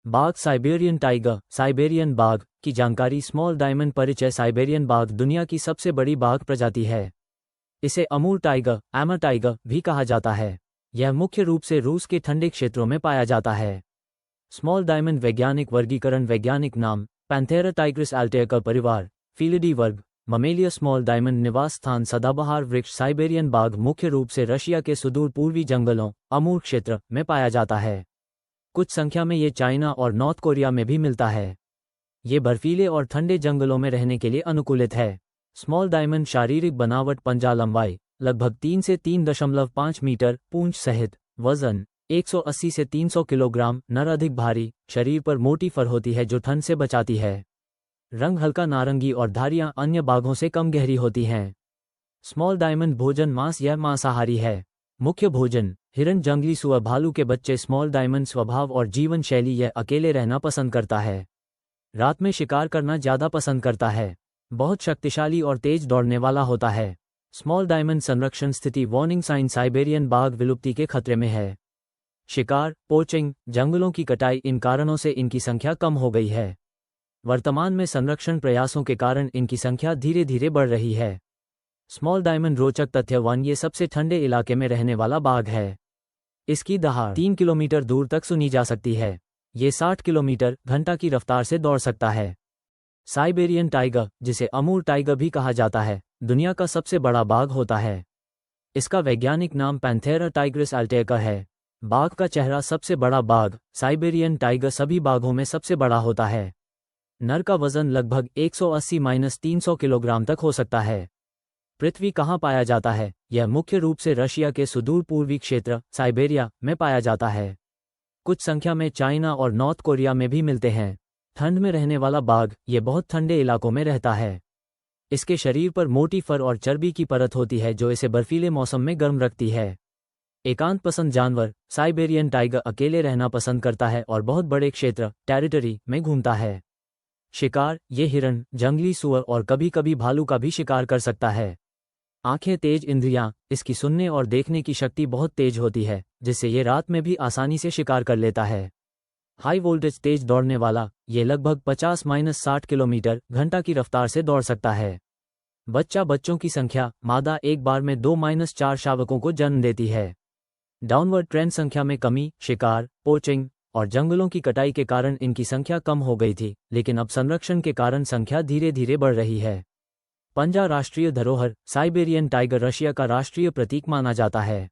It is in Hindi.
बाघ साइबेरियन टाइगर, साइबेरियन बाघ की जानकारी। स्मॉल डायमंड परिचय। साइबेरियन बाघ दुनिया की सबसे बड़ी बाघ प्रजाति है। इसे अमूर टाइगर, एमर टाइगर भी कहा जाता है। यह मुख्य रूप से रूस के ठंडे क्षेत्रों में पाया जाता है। स्मॉल डायमंड वैज्ञानिक वर्गीकरण। वैज्ञानिक नाम पैंथेरा टाइग्रिस अल्टेका। परिवार फीलिडी। वर्ग ममेलिया। स्मॉल डायमंड निवास स्थान सदाबहार वृक्ष। साइबेरियन बाघ मुख्य रूप से रशिया के सुदूर पूर्वी जंगलों अमूर क्षेत्र में पाया जाता है। कुछ संख्या में ये चाइना और नॉर्थ कोरिया में भी मिलता है। ये बर्फीले और ठंडे जंगलों में रहने के लिए अनुकूलित है। स्मॉल डायमंड शारीरिक बनावट। पंजा लंबाई लगभग 3 से 3.5 मीटर। पूंछ सहित। वजन 180 से 300 किलोग्राम। नर अधिक भारी। शरीर पर मोटी फर होती है जो ठंड से बचाती है। रंग हल्का नारंगी और धारियां अन्य बाघों से कम गहरी होती हैं। स्मॉल डायमंड भोजन मांस। यह मांसाहारी है। मुख्य भोजन हिरण, जंगली सुअर, भालू के बच्चे। स्मॉल डायमंड स्वभाव और जीवन शैली। यह अकेले रहना पसंद करता है। रात में शिकार करना ज़्यादा पसंद करता है। बहुत शक्तिशाली और तेज दौड़ने वाला होता है। स्मॉल डायमंड संरक्षण स्थिति। Warning sign. साइबेरियन बाघ विलुप्ति के खतरे में है। शिकार, पोचिंग, जंगलों की कटाई, इन कारणों से इनकी संख्या कम हो गई है। वर्तमान में संरक्षण प्रयासों के कारण इनकी संख्या धीरे धीरे बढ़ रही है। स्मॉल डायमंड रोचक तथ्य। 1 ये सबसे ठंडे इलाके में रहने वाला बाघ है। इसकी दहाड़ 3 किलोमीटर दूर तक सुनी जा सकती है। ये 60 किलोमीटर घंटा की रफ्तार से दौड़ सकता है। साइबेरियन टाइगर, जिसे अमूर टाइगर भी कहा जाता है, दुनिया का सबसे बड़ा बाघ होता है। इसका वैज्ञानिक नाम पैंथेरा टाइग्रिस अल्टेका है। बाघ का चेहरा। सबसे बड़ा बाघ साइबेरियन टाइगर सभी बाघों में सबसे बड़ा होता है। नर का वजन लगभग 180-300 किलोग्राम तक हो सकता है। पृथ्वी कहाँ पाया जाता है? यह मुख्य रूप से रशिया के सुदूर पूर्वी क्षेत्र साइबेरिया में पाया जाता है। कुछ संख्या में चाइना और नॉर्थ कोरिया में भी मिलते हैं। ठंड में रहने वाला बाघ ये बहुत ठंडे इलाकों में रहता है। इसके शरीर पर मोटी फर और चर्बी की परत होती है जो इसे बर्फीले मौसम में गर्म रखती है। एकांत पसंद जानवर। साइबेरियन टाइगर अकेले रहना पसंद करता है और बहुत बड़े क्षेत्र टेरिटरी में घूमता है। शिकार, ये हिरण, जंगली सुअर और कभी कभी भालू का भी शिकार कर सकता है। आंखें तेज। इंद्रियां, इसकी सुनने और देखने की शक्ति बहुत तेज होती है जिससे ये रात में भी आसानी से शिकार कर लेता है। हाई वोल्टेज तेज दौड़ने वाला, ये लगभग 50-60 किलोमीटर घंटा की रफ्तार से दौड़ सकता है। बच्चों की संख्या। मादा एक बार में 2-4 शावकों को जन्म देती है। Downward trend. संख्या में कमी। शिकार, पोचिंग और जंगलों की कटाई के कारण इनकी संख्या कम हो गई थी, लेकिन अब संरक्षण के कारण संख्या धीरे धीरे बढ़ रही है। पंजा राष्ट्रीय धरोहर। साइबेरियन टाइगर रशिया का राष्ट्रीय प्रतीक माना जाता है।